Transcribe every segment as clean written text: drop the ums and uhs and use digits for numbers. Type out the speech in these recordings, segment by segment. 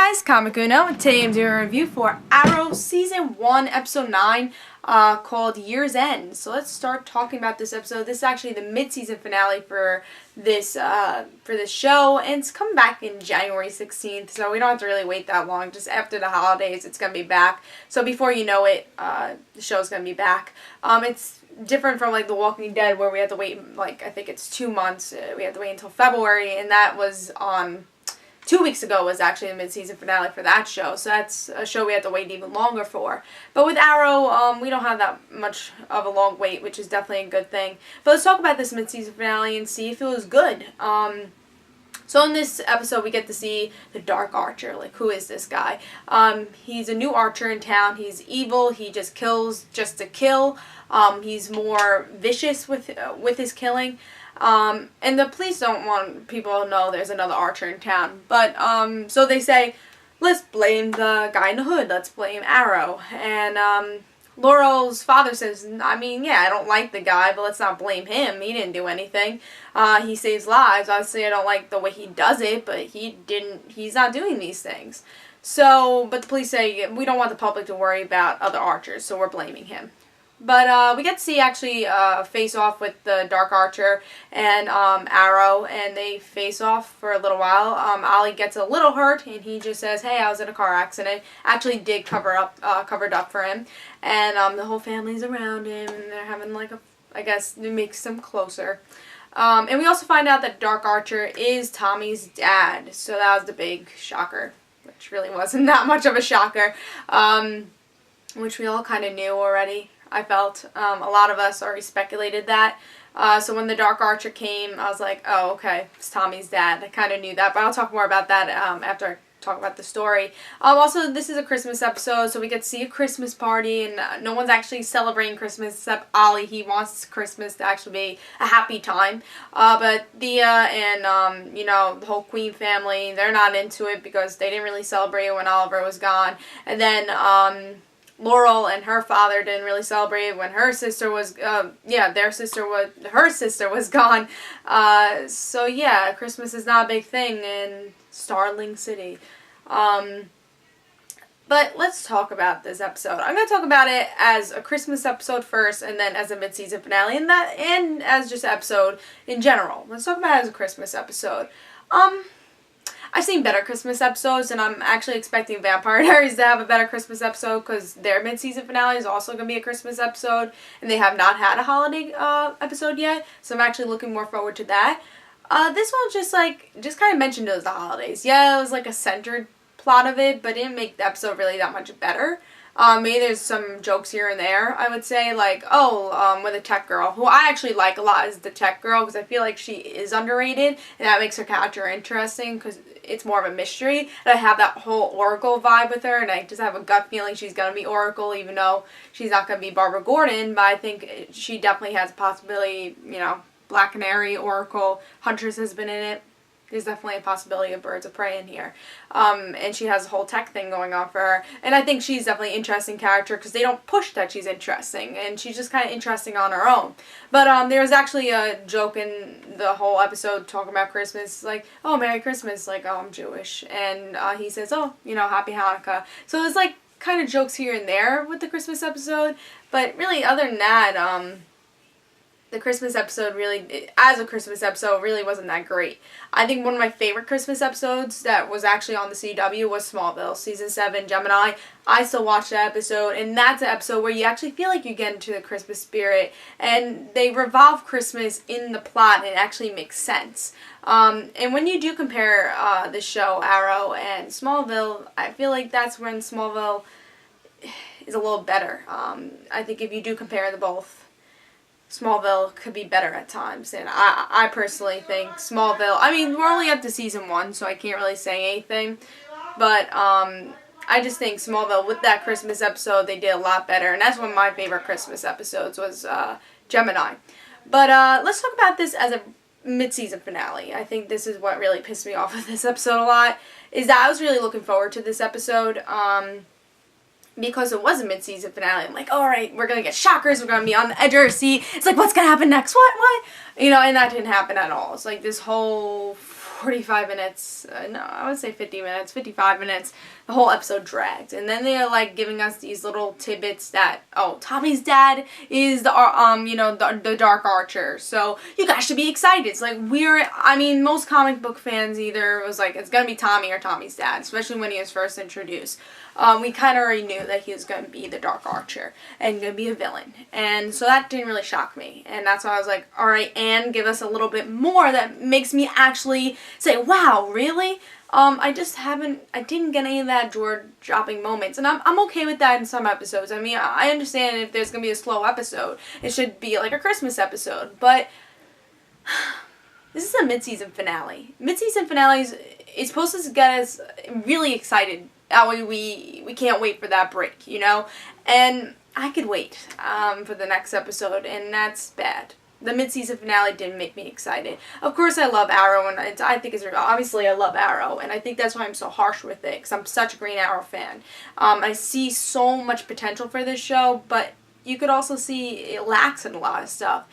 guys, Comic Uno, and today I'm doing a review for Arrow Season 1, Episode 9, called Year's End. So let's start talking about this episode. This is actually the mid-season finale for this show, and it's coming back in January 16th, so we don't have to really wait that long. Just after the holidays, it's going to be back. So before you know it, the show's going to be back. It's different from, like, The Walking Dead, where we had to wait, like, I think it's 2 months. We had to wait until February, and that was on... 2 weeks ago was actually the mid-season finale for that show, so that's a show we had to wait even longer for. But with Arrow, we don't have that much of a long wait, which is definitely a good thing. But let's talk about this mid-season finale and see if it was good. So in this episode, we get to see the Dark Archer. Like, who is this guy? He's a new archer in town. He's evil. He just kills just to kill. He's more vicious with his killing. And the police don't want people to know there's another archer in town. But, so they say, let's blame the guy in the hood. Let's blame Arrow. And, Laurel's father says, I mean, yeah, I don't like the guy, but let's not blame him. He didn't do anything. He saves lives. Obviously, I don't like the way he does it, but he's not doing these things. So, but the police say, we don't want the public to worry about other archers, so we're blaming him. But we get to see actually face off with the Dark Archer and Arrow, and they face off for a little while. Ollie gets a little hurt, and he just says, "Hey, I was in a car accident." Actually, did covered up for him, and the whole family's around him, and they're having like I guess it makes them closer. And we also find out that Dark Archer is Tommy's dad, so that was the big shocker, which really wasn't that much of a shocker, which we all kind of knew already. I felt a lot of us already speculated that. So when the Dark Archer came, I was like, oh, okay, it's Tommy's dad. I kind of knew that, but I'll talk more about that after I talk about the story. Also, this is a Christmas episode, so we get to see a Christmas party, and no one's actually celebrating Christmas except Ollie. He wants Christmas to actually be a happy time. But Thea and, you know, the whole Queen family, they're not into it because they didn't really celebrate it when Oliver was gone. And then, Laurel and her father didn't really celebrate when her sister was, her sister was gone. So yeah, Christmas is not a big thing in Starling City. But let's talk about this episode. I'm going to talk about it as a Christmas episode first, and then as a mid-season finale, and as just an episode in general. Let's talk about it as a Christmas episode. I've seen better Christmas episodes, and I'm actually expecting Vampire Diaries to have a better Christmas episode because their mid-season finale is also going to be a Christmas episode, and they have not had a holiday episode yet, so I'm actually looking more forward to that. This one just kind of mentioned it was the holidays. Yeah, it was like a centered plot of it, but it didn't make the episode really that much better. Maybe there's some jokes here and there, I would say, like, with a tech girl, who I actually like a lot is the tech girl, because I feel like she is underrated, and that makes her character interesting, because it's more of a mystery, and I have that whole Oracle vibe with her, and I just have a gut feeling she's going to be Oracle, even though she's not going to be Barbara Gordon, but I think she definitely has a possibility, you know, Black Canary, Oracle, Huntress has been in it. There's definitely a possibility of Birds of Prey in here. And she has a whole tech thing going on for her. And I think she's definitely an interesting character because they don't push that she's interesting. And she's just kind of interesting on her own. But there was actually a joke in the whole episode talking about Christmas. Like, oh, Merry Christmas. Like, oh, I'm Jewish. And he says, oh, you know, Happy Hanukkah. So it's like kind of jokes here and there with the Christmas episode. But really, other than that, the Christmas episode really, as a Christmas episode, really wasn't that great. I think one of my favorite Christmas episodes that was actually on the CW was Smallville, Season 7, Gemini. I still watch that episode, and that's an episode where you actually feel like you get into the Christmas spirit, and they revolve Christmas in the plot, and it actually makes sense. And when you do compare the show Arrow and Smallville, I feel like that's when Smallville is a little better. I think if you do compare the both, Smallville could be better at times, and I personally think Smallville, I mean, we're only up to Season 1, so I can't really say anything, but I just think Smallville, with that Christmas episode, they did a lot better, and that's one of my favorite Christmas episodes was Gemini. But let's talk about this as a mid-season finale. I think this is what really pissed me off with this episode a lot, is that I was really looking forward to this episode, because it was a mid-season finale. I'm like, alright, we're gonna get shockers, we're gonna be on the edge of our seat. It's like, what's gonna happen next? What? You know, and that didn't happen at all. It's like this whole 45 minutes, no, I would say 50 minutes, 55 minutes, the whole episode dragged. And then they're like giving us these little tidbits that, oh, Tommy's dad is the Dark Archer, so you guys should be excited. It's like most comic book fans either was like, it's gonna be Tommy or Tommy's dad, especially when he was first introduced. We kind of already knew that he was going to be the Dark Archer and going to be a villain. And so that didn't really shock me. And that's why I was like, alright, and give us a little bit more that makes me actually say, wow, really? I didn't get any of that jaw-dropping moments. And I'm okay with that in some episodes. I mean, I understand if there's going to be a slow episode. It should be like a Christmas episode. But this is a mid-season finale. Mid-season finales is supposed to get us really excited. That way we can't wait for that break, you know? And I could wait for the next episode, and that's bad. The mid-season finale didn't make me excited. Of course I love Arrow, and I think obviously I love Arrow, and I think that's why I'm so harsh with it, because I'm such a Green Arrow fan. I see so much potential for this show, but you could also see it lacks in a lot of stuff.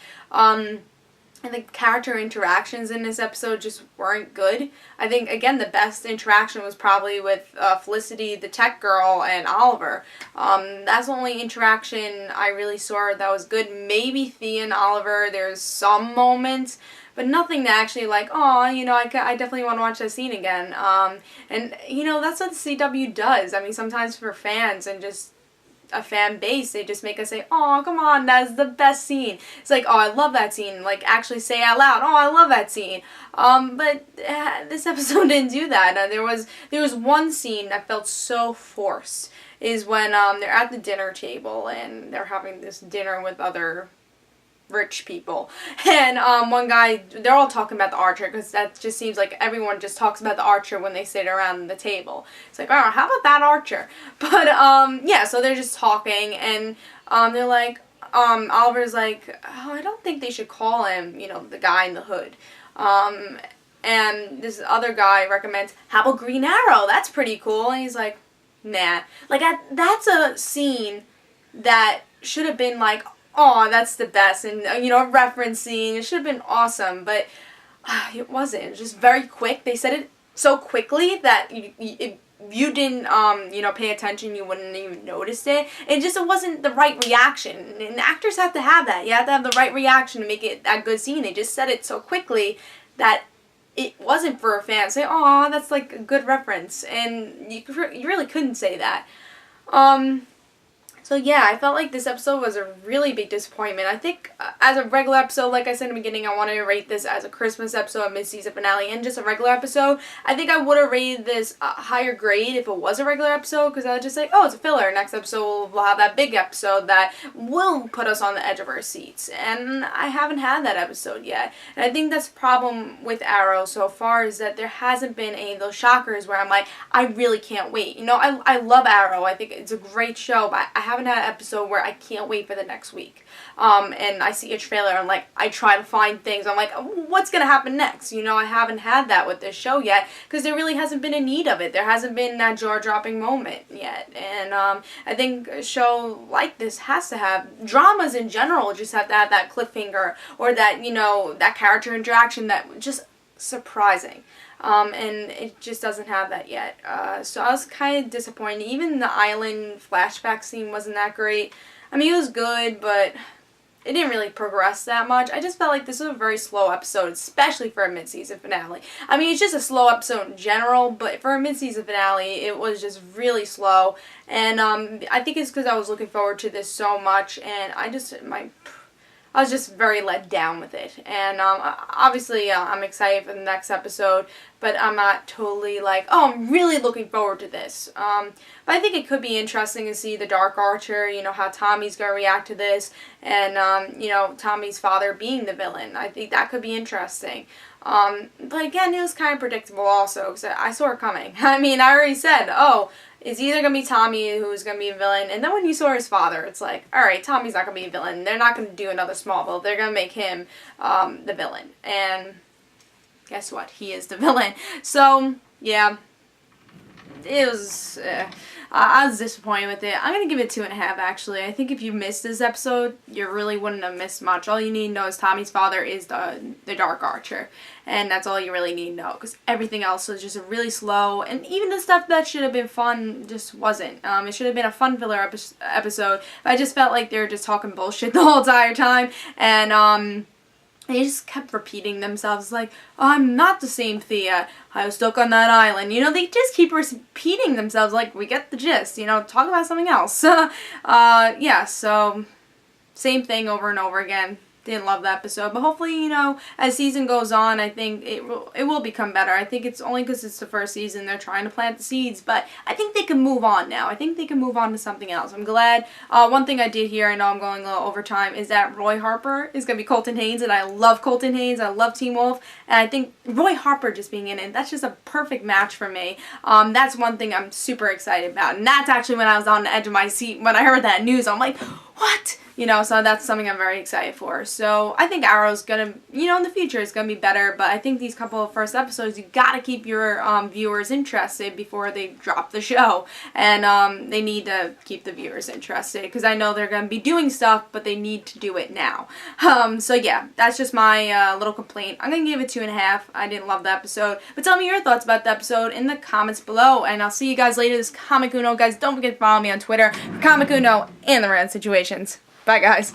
I think character interactions in this episode just weren't good. I think, again, the best interaction was probably with Felicity, the tech girl, and Oliver. That's the only interaction I really saw that was good. Maybe Thea and Oliver, there's some moments, but nothing that actually like, oh, I definitely want to watch that scene again. And, that's what the CW does. I mean, sometimes for fans and just a fan base, they just make us say, oh, come on, that's the best scene. It's like, oh, I love that scene. Like, actually say out loud, oh, I love that scene. But this episode didn't do that. There was one scene that felt so forced, is when they're at the dinner table and they're having this dinner with other rich people, and one guy, they're all talking about the Archer, because that just seems like everyone just talks about the Archer when they sit around the table. It's like, oh, how about that Archer? But yeah, so they're just talking, and they're like, Oliver's like, oh, I don't think they should call him, the guy in the hood. And this other guy recommends, how about Green Arrow? That's pretty cool. And he's like, nah. Like, that's a scene that should have been like, oh, that's the best, and, referencing, it should have been awesome, but it wasn't. It was just very quick. They said it so quickly that if you didn't, pay attention, you wouldn't even notice it. It wasn't the right reaction, and actors have to have that. You have to have the right reaction to make it that good scene. They just said it so quickly that it wasn't for a fan to say, oh, that's like a good reference, and you really couldn't say that. So yeah, I felt like this episode was a really big disappointment. I think as a regular episode, like I said in the beginning, I wanted to rate this as a Christmas episode, a mid-season finale, and just a regular episode. I think I would have rated this a higher grade if it was a regular episode, because I was just like, oh, it's a filler. Next episode we'll have that big episode that will put us on the edge of our seats. And I haven't had that episode yet. And I think that's the problem with Arrow so far, is that there hasn't been any of those shockers where I'm like, I really can't wait. I love Arrow. I think it's a great show, but I haven't had an episode where I can't wait for the next week. And I see a trailer and like I try to find things. I'm like, what's gonna happen next? I haven't had that with this show yet, because there really hasn't been a need of it. There hasn't been that jaw-dropping moment yet. And I think a show like this has to have dramas in general. Just have to have that cliffhanger, or that that character interaction that just surprising. And it just doesn't have that yet. So I was kind of disappointed. Even the island flashback scene wasn't that great. I mean, it was good, but it didn't really progress that much. I just felt like this was a very slow episode, especially for a mid-season finale. I mean, it's just a slow episode in general, but for a mid-season finale, it was just really slow. And I think it's because I was looking forward to this so much, and I was just very let down with it. And obviously I'm excited for the next episode, but I'm not totally like, oh, I'm really looking forward to this. But I think it could be interesting to see the Dark Archer, how Tommy's going to react to this, and, Tommy's father being the villain. I think that could be interesting. But again, it was kind of predictable also, because I saw it coming. I mean, I already said, oh, it's either going to be Tommy who's going to be a villain, and then when you saw his father, it's like, alright, Tommy's not going to be a villain. They're not going to do another Smallville. They're going to make him the villain. And guess what? He is the villain. So, yeah. it was. I was disappointed with it. I'm gonna give it 2.5. Actually, I think if you missed this episode, you really wouldn't have missed much. All you need to know is Tommy's father is the Dark Archer, and that's all you really need to know. Because everything else was just really slow, and even the stuff that should have been fun just wasn't. It should have been a fun filler episode. But I just felt like they were just talking bullshit the whole entire time, and they just kept repeating themselves like, oh, I'm not the same Thea. I was stuck on that island. You know, they just keep repeating themselves like, we get the gist. You know, talk about something else. Yeah, so same thing over and over again. Didn't love the episode, but hopefully, you know, as season goes on, I think it will become better. I think it's only because it's the first season they're trying to plant the seeds, but I think they can move on now. I think they can move on to something else. I'm glad. One thing I did hear, I know I'm going a little over time, is that Roy Harper is going to be Colton Haynes, and I love Colton Haynes. I love Teen Wolf, and I think Roy Harper just being in it, that's just a perfect match for me. That's one thing I'm super excited about, and that's actually when I was on the edge of my seat when I heard that news. I'm like, what? You know, so that's something I'm very excited for. So I think Arrow's gonna, you know, in the future it's gonna be better, but I think these couple of first episodes, you gotta keep your viewers interested before they drop the show. And they need to keep the viewers interested, because I know they're gonna be doing stuff, but they need to do it now. So yeah, that's just my little complaint. I'm gonna give it 2.5. I didn't love the episode, but tell me your thoughts about the episode in the comments below, and I'll see you guys later. This is Comic Uno. Guys, don't forget to follow me on Twitter for Comic Uno and the Random Situations. Bye, guys.